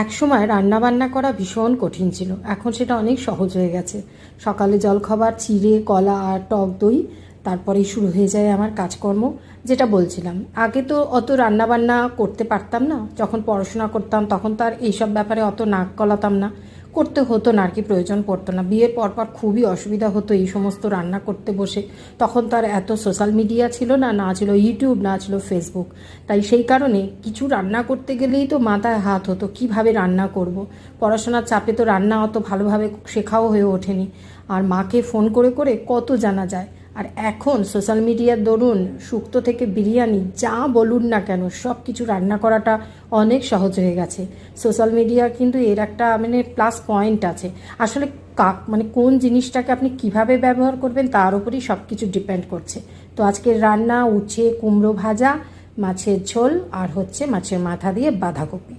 একসময় রান্নাবান্না করা ভীষণ কঠিন ছিল, এখন সেটা অনেক সহজ হয়ে গেছে। সকালে জলখাবার চিড়ে কলা আর টক দই, তারপরেই শুরু হয়ে যায় আমার কাজকর্ম। যেটা বলছিলাম, আগে তো অত রান্নাবান্না করতে পারতাম না। যখন পড়াশোনা করতাম তখন তো আর এইসব ব্যাপারে অত নাক গলাতাম না, করতে হতো না আর কি, প্রয়োজন পড়তো না। বিয়ের পরপর খুবই অসুবিধা হতো এই সমস্ত রান্না করতে বসে। তখন তো আর এত সোশ্যাল মিডিয়া ছিল না, না ছিল ইউটিউব, না ছিল ফেসবুক। তাই সেই কারণে কিছু রান্না করতে গেলেই তো মাথায় হাত হতো, কিভাবে রান্না করব। পড়াশোনার চাপে তো রান্না অত ভালোভাবে শেখাও হয়ে ওঠেনি। আর মাকে ফোন করে করে কত জানা যায়। আর এখন সোশ্যাল মিডিয়ার দরুন শুক্তো থেকে বিরিয়ানি যা বলুন না কেন সব কিছু রান্না করাটা অনেক সহজ হয়ে গেছে। সোশ্যাল মিডিয়া কিন্তু এর একটা প্লাস পয়েন্ট আছে। আসলে কোন জিনিসটাকে আপনি কিভাবে ব্যবহার করবেন তার উপরই সব কিছু ডিপেন্ড করছে। তো আজকের রান্না উচ্ছে কুমড়ো ভাজা, মাছের ঝোল আর হচ্ছে মাছের মাথা দিয়ে বাঁধাকপি।